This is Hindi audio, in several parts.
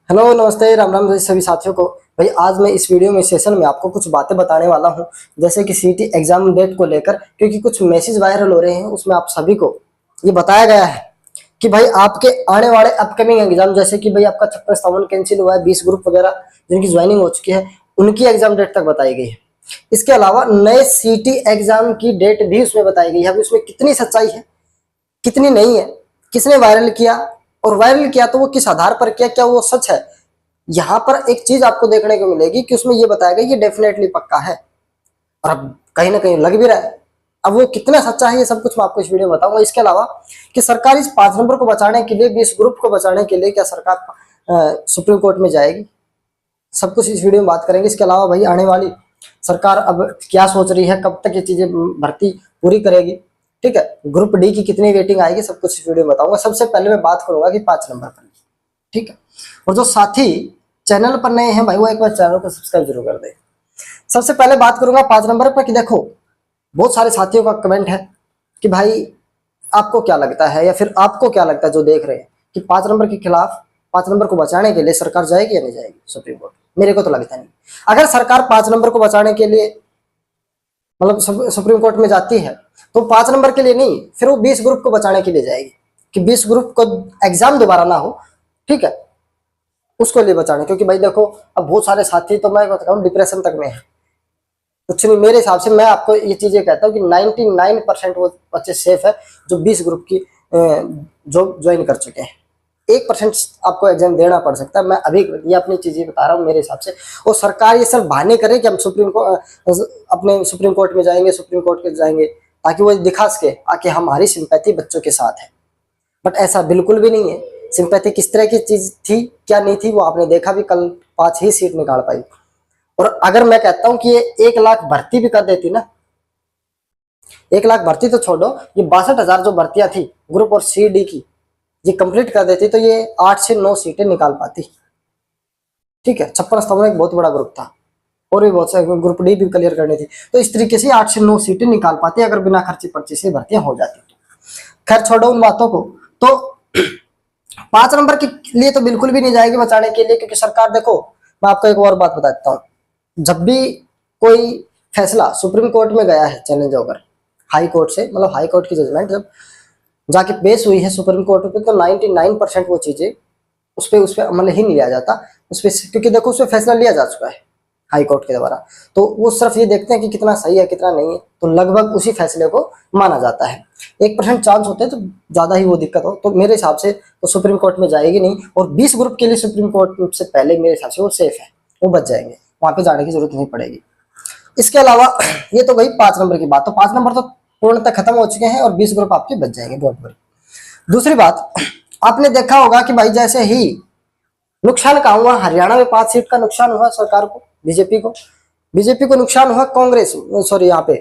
हेलो नमस्ते राम राम जी सभी साथियों को। भाई आज मैं इस वीडियो में सेशन में आपको कुछ बातें बताने वाला हूं, जैसे कि सीटी एग्जाम डेट को लेकर, क्योंकि कुछ मैसेज वायरल हो रहे हैं। उसमें आप सभी को ये बताया गया है कि भाई आपके आने वाले अपकमिंग एग्जाम, जैसे कि भाई आपका 56 कैंसिल हुआ है, 20 ग्रुप वगैरह जिनकी ज्वाइनिंग हो चुकी है, उनकी एग्जाम डेट तक बताई गई है। इसके अलावा नए सीटी एग्जाम की डेट भी उसमें बताई गई है। अब उसमें कितनी सच्चाई है, कितनी नहीं है, किसने वायरल किया, और वायरल किया तो वो किस आधार पर किया, क्या वो सच है। यहाँ पर एक चीज आपको देखने को मिलेगी कि उसमें ये बताया गया कि डेफिनेटली पक्का है, और अब कहीं ना कहीं लग भी रहा है। अब वो कितना सच्चा है ये सब कुछ मैं आपको इस वीडियो में बताऊंगा। इसके अलावा कि सरकार इस 5 नंबर को बचाने के लिए, 20 ग्रुप को बचाने के लिए क्या सरकार सुप्रीम कोर्ट में जाएगी, सब कुछ इस वीडियो में बात करेंगे। इसके अलावा भाई आने वाली सरकार अब क्या सोच रही है, कब तक ये चीजें भर्ती पूरी करेगी, ठीक है, ग्रुप डी की कितनी वेटिंग आएगी, सब कुछ इस वीडियो में बताऊंगा। सबसे पहले मैं बात करूंगा कि 5 नंबर पर, ठीक है। और जो साथी चैनल पर नए हैं भाई, वो एक बार चैनल को सब्सक्राइब जरूर कर दे। सबसे पहले बात करूंगा 5 नंबर पर कि देखो, बहुत सारे साथियों का कमेंट है कि भाई आपको क्या लगता है, या फिर आपको क्या लगता है जो देख रहे हैं, कि 5 नंबर के खिलाफ, 5 नंबर को बचाने के लिए सरकार जाएगी या नहीं जाएगी सुप्रीम कोर्ट। मेरे को तो लगता नहीं। अगर सरकार 5 नंबर को बचाने के लिए मतलब सुप्रीम कोर्ट में जाती है, तो 5 नंबर के लिए नहीं, फिर वो 20 ग्रुप को बचाने के लिए जाएगी, कि 20 ग्रुप को एग्जाम दोबारा ना हो, ठीक है, उसको लिए बचाने। क्योंकि भाई देखो, अब बहुत सारे साथी तो मैं बताऊं डिप्रेशन तक में है। कुछ नहीं, मेरे हिसाब से मैं आपको ये चीजें कहता हूँ कि 99% वो बच्चे सेफ है जो 20 ग्रुप की जो ज्वाइन कर चुके हैं। 1% आपको एग्जाम देना पड़ सकता है। मैं अभी ये अपनी चीजें बता रहा हूँ मेरे हिसाब से। और सरकार ये सिर्फ बहाने करे कि हम अपने सुप्रीम कोर्ट में जाएंगे, सुप्रीम कोर्ट के जाएंगे, ताकि वो दिखा सके आके हमारी सिंपैथी बच्चों के साथ है। बट ऐसा बिल्कुल भी नहीं है। सिंपैथी किस तरह की चीज थी, क्या नहीं थी, वो आपने देखा भी। कल 5 ही सीट निकाल पाई। और अगर मैं कहता हूं कि ये 1 लाख भर्ती भी कर देती ना, 1 लाख भर्ती तो छोड़ो, ये 62,000 जो भर्तियां थी ग्रुप और सी डी की, ये कंप्लीट कर देती तो ये 8 से 9 सीटें निकाल पाती, ठीक है। 56 एक बहुत बड़ा ग्रुप था, और भी बहुत सारे ग्रुप डी भी क्लियर करनी थी। तो इस तरीके से 8 से 9 सीटें निकाल पाती अगर बिना खर्ची पर्ची से भर्तियां हो जाती तो। खैर छोड़ो उन बातों को। तो 5 नंबर के लिए तो बिल्कुल भी नहीं जाएगी बचाने के लिए, क्योंकि सरकार देखो, मैं आपको एक और बात बताता हूँ। जब भी कोई फैसला सुप्रीम कोर्ट में गया है चैलेंज होकर हाई कोर्ट से, मतलब हाई कोर्ट की जजमेंट जब जाके पेश हुई है सुप्रीम कोर्ट पे, तो 99% वो चीजें उस पर अमल ही नहीं लिया जाता उस पर, क्योंकि देखो उस पर फैसला लिया जा चुका है हाई कोर्ट के द्वारा। तो वो सिर्फ ये देखते हैं कि कितना सही है कितना नहीं है, तो लगभग उसी फैसले को माना जाता है। 1% चांस होते हैं तो ज्यादा ही वो दिक्कत हो, तो मेरे हिसाब से तो सुप्रीम कोर्ट में जाएगी नहीं। और 20 ग्रुप के लिए सुप्रीम कोर्ट से पहले मेरे हिसाब से वो सेफ है, वो बच जाएंगे, वहां पे जाने की जरूरत नहीं पड़ेगी। इसके अलावा ये तो भाई 5 नंबर की बात, तो 5 नंबर तो पूर्णतः खत्म हो चुके हैं और 20 ग्रुप आपके बच जाएंगे, बहुत बड़ी। दूसरी बात, आपने देखा होगा कि भाई जैसे ही नुकसान कहा हुआ, हरियाणा में 5 सीट का नुकसान हुआ सरकार को, बीजेपी को नुकसान हुआ, कांग्रेस सॉरी यहाँ पे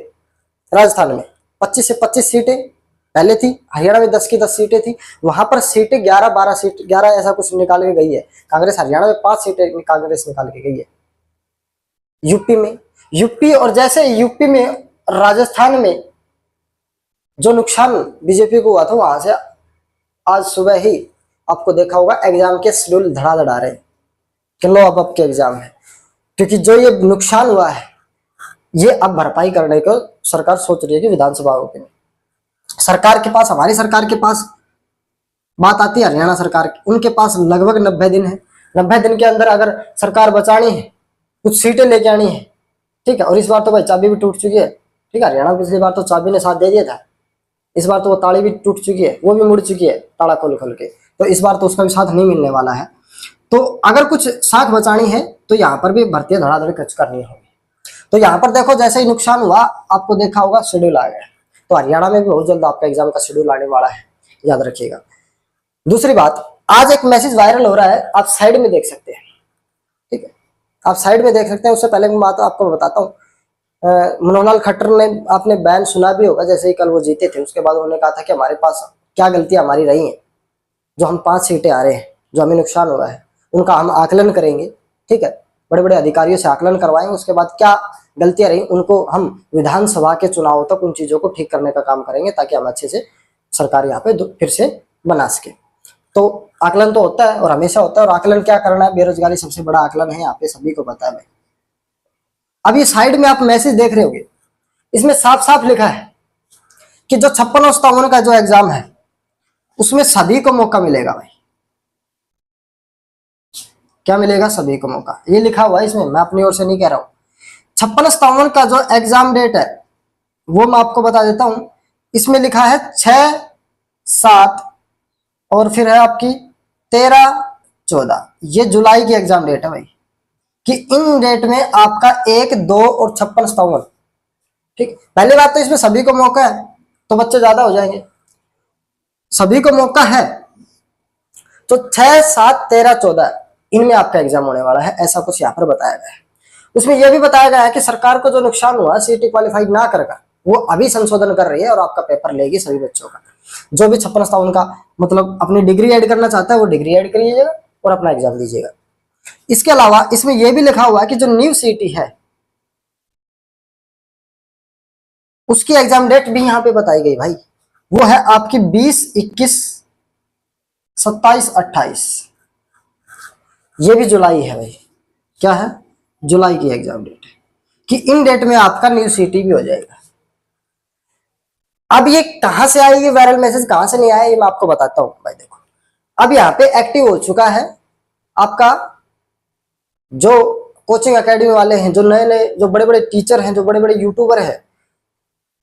राजस्थान में 25 से 25 सीटें पहले थी, हरियाणा में 10 की 10 सीटें थी। वहां पर सीटें 11-12 सीट 11 ऐसा कुछ निकाल के गई है कांग्रेस। हरियाणा में 5 सीटें कांग्रेस निकाल के गई है। यूपी और जैसे यूपी में राजस्थान में जो नुकसान बीजेपी को हुआ था, वहां से आज सुबह ही आपको देखा होगा एग्जाम के शेड्यूल धड़ाधड़ आ रहे हैं कि लो अब के एग्जाम है। क्योंकि जो ये नुकसान हुआ है ये अब भरपाई करने को सरकार सोच रही है कि विधानसभा में सरकार के पास, हमारी सरकार के पास बात आती है हरियाणा सरकार की, उनके पास लगभग 90 दिन है। 90 दिन के अंदर अगर सरकार बचानी है, कुछ सीटें लेके आनी है, ठीक है। और इस बार तो भाई चाबी भी टूट चुकी है, ठीक है। हरियाणा पिछली बार तो चाबी ने साथ दे दिया था, इस बार तो वो ताली भी टूट चुकी है, वो भी मुड़ चुकी है ताला खोल खोल के, तो इस बार तो उसका भी साथ नहीं मिलने वाला है। तो अगर कुछ साथ बचानी है तो यहाँ पर भी भर्तियां धड़ाधड़ करनी होगी। तो यहाँ पर देखो, जैसे ही नुकसान हुआ आपको देखा होगा शेड्यूल आ गया, तो हरियाणा में भी बहुत जल्द आपका एग्जाम का शेड्यूल आने वाला है, याद रखिएगा। दूसरी बात, आज एक मैसेज वायरल हो रहा है, आप साइड में देख सकते हैं, ठीक है, आप साइड में देख सकते हैं। उससे पहले मैं बात आपको बताता हूँ। मनोहरलाल खट्टर ने, आपने बयान सुना भी होगा, जैसे ही कल वो जीते थे उसके बाद उन्होंने कहा था कि हमारे पास क्या गलतियां हमारी रही हैं, जो हम 5 सीटें आ रहे हैं, जो हमें नुकसान हुआ है, उनका हम आकलन करेंगे, ठीक है। बड़े बड़े अधिकारियों से आकलन करवाएंगे, उसके बाद क्या गलतियां रही उनको हम विधानसभा के चुनाव तक उन चीजों को ठीक करने का काम करेंगे, ताकि हम अच्छे से सरकार यहाँ पे फिर से बना सके। तो आकलन तो होता है और हमेशा होता है, और आकलन क्या करना है, बेरोजगारी सबसे बड़ा आकलन है, यहाँ पे सभी को पता है भाई। अब ये साइड में आप मैसेज देख रहे होगे, इसमें साफ साफ लिखा है कि जो 56 और 57 का जो एग्जाम है उसमें सभी को मौका मिलेगा भाई। क्या मिलेगा? सभी को मौका, ये लिखा हुआ है इसमें, मैं अपनी ओर से नहीं कह रहा हूं। 56-57 का जो एग्जाम डेट है वो मैं आपको बता देता हूं। इसमें लिखा है 6-7 और फिर है आपकी 13-14, ये जुलाई की एग्जाम डेट है भाई, कि इन डेट में आपका 1-2 और 56-57, ठीक। पहली बात तो इसमें सभी को मौका है तो बच्चे ज्यादा हो जाएंगे, सभी को मौका है, तो 6-7-13-14 इनमें आपका एग्जाम होने वाला है, ऐसा कुछ यहाँ पर बताया गया है। उसमें यह भी बताया गया है कि सरकार को जो नुकसान हुआ सीटी क्वालिफाई ना कर वो अभी संशोधन कर रही है और आपका पेपर लेगी सभी बच्चों का। जो भी 56-57 का मतलब अपनी डिग्री ऐड करना चाहता है वो डिग्री ऐड करिएगा और अपना एग्जाम दीजिएगा। इसके अलावा इसमें यह भी लिखा हुआ है कि जो न्यू सीटी है उसकी एग्जाम डेट भी यहाँ पे बताई गई भाई, वो है आपकी 20, 21, 27, 28, ये भी जुलाई है भाई। क्या है? जुलाई की एग्जाम डेट है कि इन डेट में आपका न्यू सीटी भी हो जाएगा। अब ये कहां से आई, ये वायरल मैसेज कहां से नहीं आया, ये मैं आपको बताता हूं भाई। देखो, अब यहाँ पे एक्टिव हो चुका है आपका जो कोचिंग एकेडमी वाले हैं, जो नए नए जो बड़े बड़े टीचर हैं, जो बड़े बड़े यूट्यूबर हैं,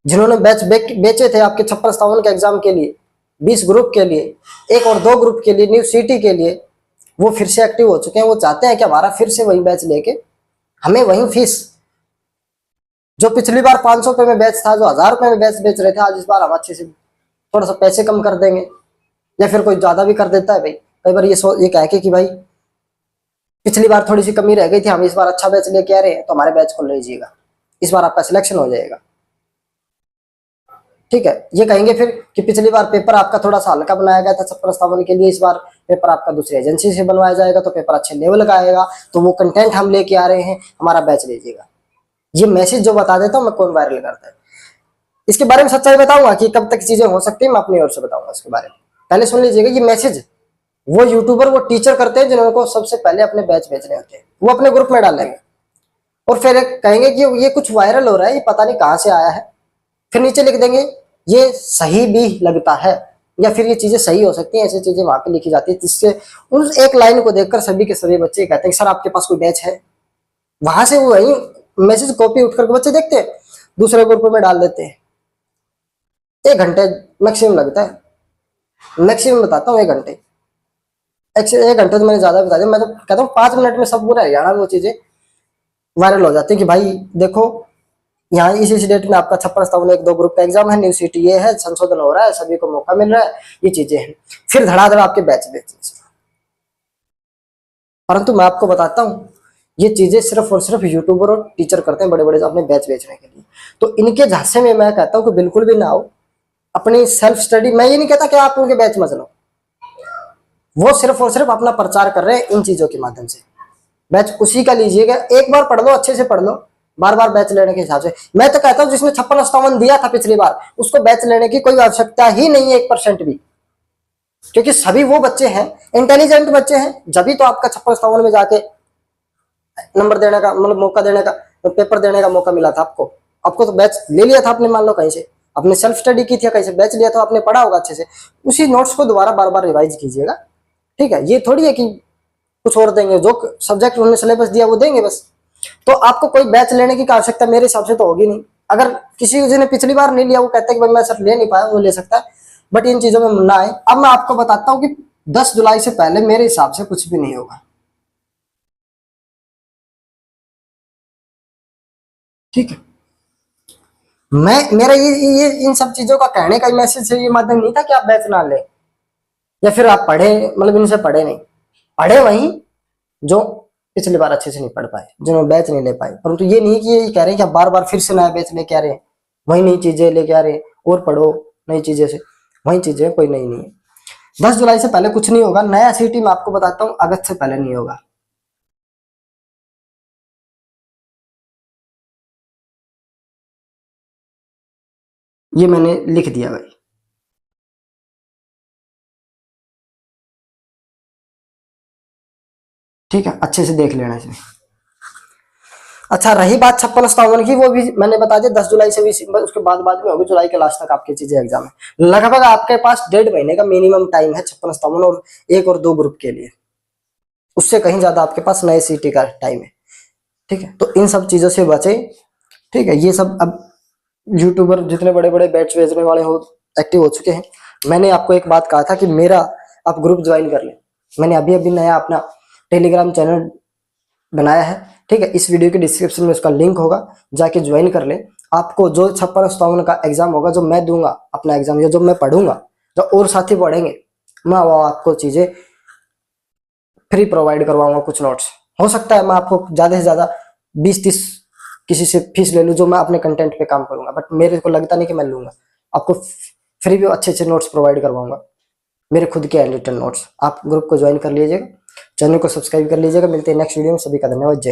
जिन्होंने बैच बेचे थे आपके 56-57 के एग्जाम के लिए, 20 ग्रुप के लिए, 1 और 2 ग्रुप के लिए, न्यू सिटी के लिए, वो फिर से एक्टिव हो चुके हैं। वो चाहते हैं कि हमारा फिर से वही बैच लेके हमें वही फीस, जो पिछली बार 500 रुपए में बैच था, जो 1000 रुपए में बैच बेच रहे थे, आज इस बार हम अच्छे से थोड़ा सा पैसे कम कर देंगे, या फिर कोई ज्यादा भी कर देता है भाई। कई बार ये कह के कि भाई पिछली बार थोड़ी सी कमी रह गई थी, हम इस बार अच्छा बैच लेके आ रहे हैं तो हमारे बैच को ले लीजिएगा, इस बार आपका सिलेक्शन हो जाएगा, ठीक है। ये कहेंगे फिर कि पिछली बार पेपर आपका थोड़ा सा हल्का बनाया गया था 56-57 के लिए, इस बार पेपर आपका दूसरी एजेंसी से बनवाया जाएगा तो पेपर अच्छे लेवल का आएगा, तो वो कंटेंट हम लेके आ रहे हैं, हमारा बैच लीजिएगा। ये मैसेज जो बता देता हूँ मैं, कौन वायरल करता है। इसके बारे में सच्चाई बताऊंगा कि कब तक चीजें हो सकती है, मैं अपनी ओर से बताऊंगा इसके बारे में। पहले सुन लीजिएगा, ये मैसेज वो यूट्यूबर, वो टीचर करते हैं जिन्होंने को सबसे पहले अपने बैच बेचने होते हैं, वो अपने ग्रुप में डालेंगे और फिर कहेंगे कि ये कुछ वायरल हो रहा है, ये पता नहीं कहां से आया है, फिर नीचे लिख देंगे ये सही भी लगता है, या फिर ये चीजें सही हो सकती हैं, ऐसी चीजें वहां पे लिखी जाती है, जिससे उस एक लाइन को देखकर सभी के सभी बच्चे कहते हैं सर आपके पास कोई बैच है। वहां से वो वही मैसेज कॉपी उठ करके बच्चे देखते हैं, दूसरे ग्रुप में डाल देते हैं। 1 घंटे मैक्सिमम लगता है, मैक्सिमम बताता हूँ 1 घंटे, 1 घंटे तो मैंने ज्यादा बता दिया। मैं तो कहता हूँ 5 मिनट में सब पूरा हरियाणा में वो चीजें वायरल हो जाती है कि भाई देखो यहाँ इस डेट में आपका 56-57 1-2 ग्रुप का एग्जाम है, न्यू सिटी ये है, संशोधन हो रहा है, सभी को मौका मिल रहा है, ये चीजें हैं। फिर धड़ाधड़ आपके बैच बेच। परंतु मैं आपको बताता हूँ ये चीजें सिर्फ और सिर्फ यूट्यूबर और टीचर करते हैं बड़े बड़े अपने बैच बेचने के लिए, तो इनके झांसे में मैं कहता हूँ कि बिल्कुल भी ना आओ। अपनी सेल्फ स्टडी, मैं ये नहीं कहता कि आप उनके बैच मत लो, वो सिर्फ और सिर्फ अपना प्रचार कर रहे हैं इन चीजों के माध्यम से, बैच उसी का लीजिएगा, एक बार पढ़ लो, अच्छे से पढ़ लो, बार बार बैच लेने के हिसाब से। मैं तो कहता हूं जिसने 56-57 दिया था पिछली बार, उसको बैच लेने की कोई आवश्यकता ही नहीं है 1% भी, क्योंकि सभी वो बच्चे हैं, इंटेलिजेंट बच्चे हैं, जब तो आपका 56-57 में जाके नंबर देने का मतलब मौका देने का, पेपर देने का मौका मिला था आपको। आपको तो बैच ले लिया था आपने, मान लो कहीं से अपने सेल्फ स्टडी की थी, कहीं से बैच लिया था, आपने पढ़ा होगा अच्छे से, उसी नोट्स को दोबारा बार बार रिवाइज कीजिएगा, ठीक है। ये थोड़ी है कि कुछ और देंगे, जो सब्जेक्ट उन्होंने सिलेबस दिया वो देंगे बस। तो आपको कोई बैच लेने की आवश्यकता मेरे हिसाब से तो होगी नहीं। अगर किसी ने पिछली बार नहीं लिया, वो कहता है कि भाई मैं सर ले नहीं पाया, वो ले सकता है, बट इन चीजों में ना आए। अब मैं आपको बताता हूँ कि 10 जुलाई से पहले मेरे हिसाब से कुछ भी नहीं होगा, ठीक है। मैं मेरा ये इन सब चीजों का कहने का मैसेज से ये माध्यम नहीं था कि आप बैच ना ले, या फिर आप पढ़े मतलब इनसे पढ़े नहीं, पढ़े वही जो पिछली बार अच्छे से नहीं पढ़ पाए, जिन्होंने बैच नहीं ले पाए। परंतु ये नहीं कि ये कह रहे हैं कि आप बार बार फिर से नया बैच लेके आ रहे हैं, वही नई चीजें लेके आ रहे हैं और पढ़ो नई चीजें से, वही चीजें कोई नई नहीं है। 10 जुलाई से पहले कुछ नहीं होगा, नया सिटी मैं आपको बताता हूँ अगस्त से पहले नहीं होगा। ये मैंने लिख दिया भाई। ठीक है, अच्छे से देख लेना इसमें। अच्छा, रही बात 56-57 की, वो भी मैंने बता दिया 10 जुलाई से भी, उसके बाद में होगी, जुलाई के लास्ट तक आपकी चीजें एग्जाम है। लगभग आपके पास 1.5 महीने का मिनिमम टाइम है 56-57 और 1 और 2 ग्रुप के लिए, उससे कहीं ज्यादा आपके पास नए सीटी का टाइम है। ठीक है, तो इन सब चीजों से बचे। ठीक है, ये सब अब यूट्यूबर जितने बड़े बड़े बैच बेचने वाले हो एक्टिव हो चुके हैं। मैंने आपको एक बात कहा था कि मेरा आप ग्रुप ज्वाइन कर ले, मैंने अभी अभी नया अपना टेलीग्राम चैनल बनाया है। ठीक है, इस वीडियो के डिस्क्रिप्शन में उसका लिंक होगा, जाके ज्वाइन कर ले। आपको जो 56-57 का एग्जाम होगा, जो मैं दूंगा अपना एग्जाम, या जो मैं पढ़ूंगा, जो और साथी पढ़ेंगे, मैं वो आपको चीजें फ्री प्रोवाइड करवाऊंगा। कुछ नोट्स हो सकता है मैं आपको ज्यादा से ज्यादा 20-30 किसी से फीस ले लूं, जो मैं अपने कंटेंट पे काम करूंगा, बट मेरे को लगता नहीं कि मैं लूंगा। आपको फ्री भी अच्छे अच्छे नोट्स प्रोवाइड करवाऊंगा, मेरे खुद के हैंड रिटन नोट्स। आप ग्रुप को ज्वाइन कर लीजिएगा, चैनल को सब्सक्राइब कर लीजिएगा। मिलते हैं नेक्स्ट वीडियो में, सभी का धन्यवाद, जय।